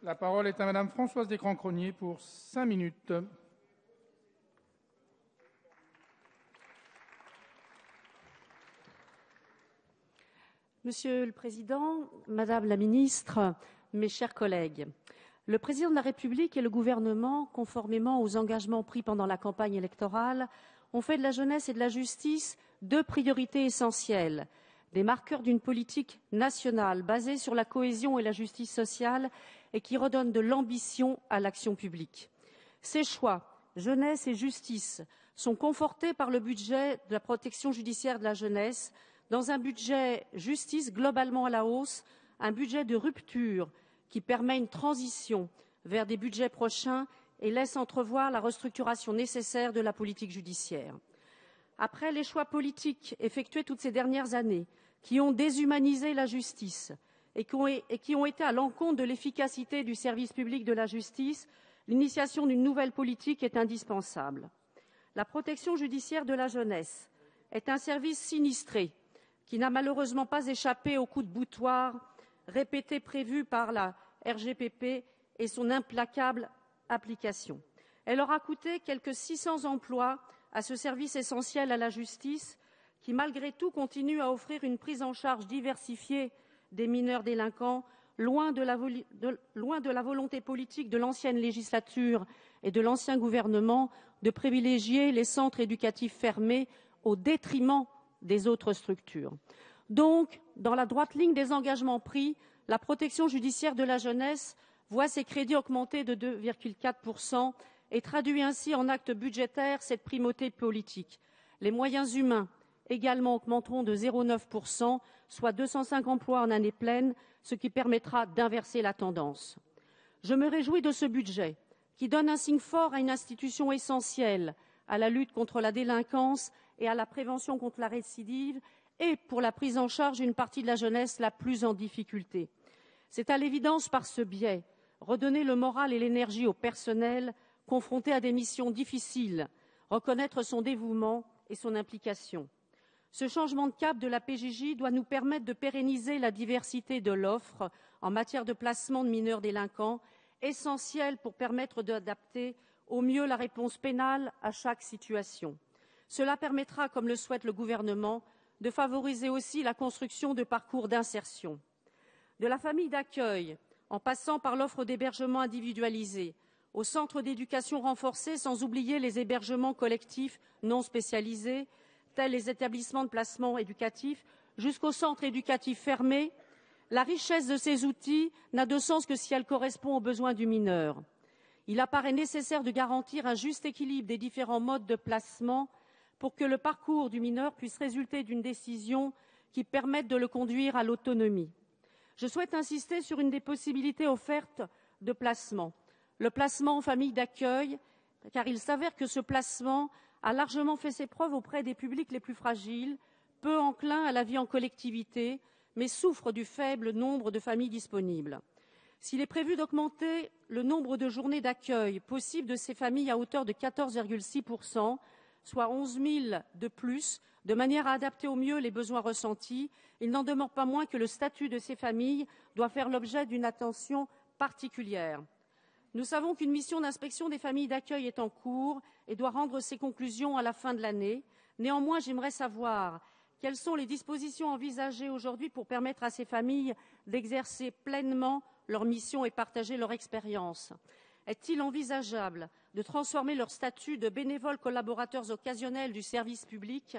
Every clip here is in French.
La parole est à Madame Françoise Descramps-Crosnier pour 5 minutes. Monsieur le Président, Madame la Ministre, mes chers collègues, le Président de la République et le gouvernement, conformément aux engagements pris pendant la campagne électorale, ont fait de la jeunesse et de la justice deux priorités essentielles, des marqueurs d'une politique nationale basée sur la cohésion et la justice sociale et qui redonne de l'ambition à l'action publique. Ces choix, jeunesse et justice, sont confortés par le budget de la protection judiciaire de la jeunesse, dans un budget justice globalement à la hausse, un budget de rupture qui permet une transition vers des budgets prochains et laisse entrevoir la restructuration nécessaire de la politique judiciaire. Après les choix politiques effectués toutes ces dernières années, qui ont déshumanisé la justice et qui ont été à l'encontre de l'efficacité du service public de la justice, l'initiation d'une nouvelle politique est indispensable. La protection judiciaire de la jeunesse est un service sinistré qui n'a malheureusement pas échappé aux coups de boutoir répétés prévus par la RGPP et son implacable application. Elle aura coûté quelques 600 emplois à ce service essentiel à la justice qui, malgré tout, continue à offrir une prise en charge diversifiée des mineurs délinquants, loin de la volonté politique de l'ancienne législature et de l'ancien gouvernement de privilégier les centres éducatifs fermés au détriment des autres structures. Donc, dans la droite ligne des engagements pris, la protection judiciaire de la jeunesse voit ses crédits augmenter de 2,4% et traduit ainsi en actes budgétaires cette primauté politique. Les moyens humains également augmenteront de 0,9%, soit 205 emplois en année pleine, ce qui permettra d'inverser la tendance. Je me réjouis de ce budget qui donne un signe fort à une institution essentielle à la lutte contre la délinquance et à la prévention contre la récidive et pour la prise en charge d'une partie de la jeunesse la plus en difficulté. C'est à l'évidence par ce biais redonner le moral et l'énergie au personnel confronté à des missions difficiles, reconnaître son dévouement et son implication. Ce changement de cap de la PJJ doit nous permettre de pérenniser la diversité de l'offre en matière de placement de mineurs délinquants, essentielle pour permettre d'adapter au mieux la réponse pénale à chaque situation. Cela permettra, comme le souhaite le gouvernement, de favoriser aussi la construction de parcours d'insertion. De la famille d'accueil, en passant par l'offre d'hébergement individualisé, aux centres d'éducation renforcés, sans oublier les hébergements collectifs non spécialisés, tels les établissements de placement éducatif, jusqu'aux centres éducatifs fermés, la richesse de ces outils n'a de sens que si elle correspond aux besoins du mineur. Il apparaît nécessaire de garantir un juste équilibre des différents modes de placement pour que le parcours du mineur puisse résulter d'une décision qui permette de le conduire à l'autonomie. Je souhaite insister sur une des possibilités offertes de placement, le placement en famille d'accueil, car il s'avère que ce placement a largement fait ses preuves auprès des publics les plus fragiles, peu enclins à la vie en collectivité, mais souffrent du faible nombre de familles disponibles. S'il est prévu d'augmenter le nombre de journées d'accueil possibles de ces familles à hauteur de 14,6%, soit 11 000 de plus, de manière à adapter au mieux les besoins ressentis, il n'en demeure pas moins que le statut de ces familles doit faire l'objet d'une attention particulière. Nous savons qu'une mission d'inspection des familles d'accueil est en cours et doit rendre ses conclusions à la fin de l'année. Néanmoins, j'aimerais savoir quelles sont les dispositions envisagées aujourd'hui pour permettre à ces familles d'exercer pleinement leur mission et partager leur expérience. Est-il envisageable de transformer leur statut de bénévoles collaborateurs occasionnels du service public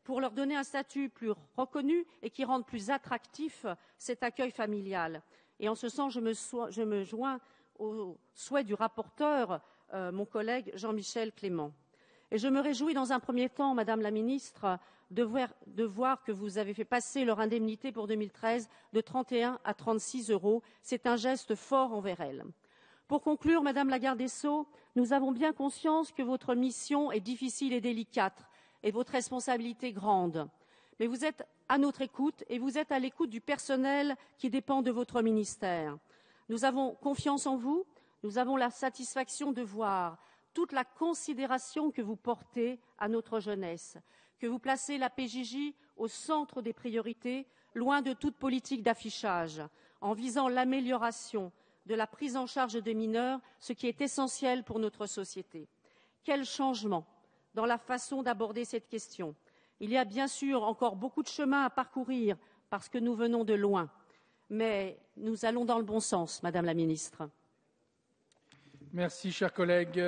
pour leur donner un statut plus reconnu et qui rende plus attractif cet accueil familial? Et en ce sens, je me joins au souhait du rapporteur, mon collègue Jean-Michel Clément. Et je me réjouis dans un premier temps, Madame la Ministre, de voir que vous avez fait passer leur indemnité pour 2013 de 31 à 36 €. C'est un geste fort envers elles. Pour conclure, Madame la Garde des Sceaux, nous avons bien conscience que votre mission est difficile et délicate et votre responsabilité grande. Mais vous êtes à notre écoute et vous êtes à l'écoute du personnel qui dépend de votre ministère. Nous avons confiance en vous, nous avons la satisfaction de voir toute la considération que vous portez à notre jeunesse, que vous placez la PJJ au centre des priorités, loin de toute politique d'affichage, en visant l'amélioration de la prise en charge de mineurs, ce qui est essentiel pour notre société. Quel changement dans la façon d'aborder cette question. Il y a bien sûr encore beaucoup de chemin à parcourir parce que nous venons de loin, mais nous allons dans le bon sens, Madame la Ministre. Merci, chers collègues.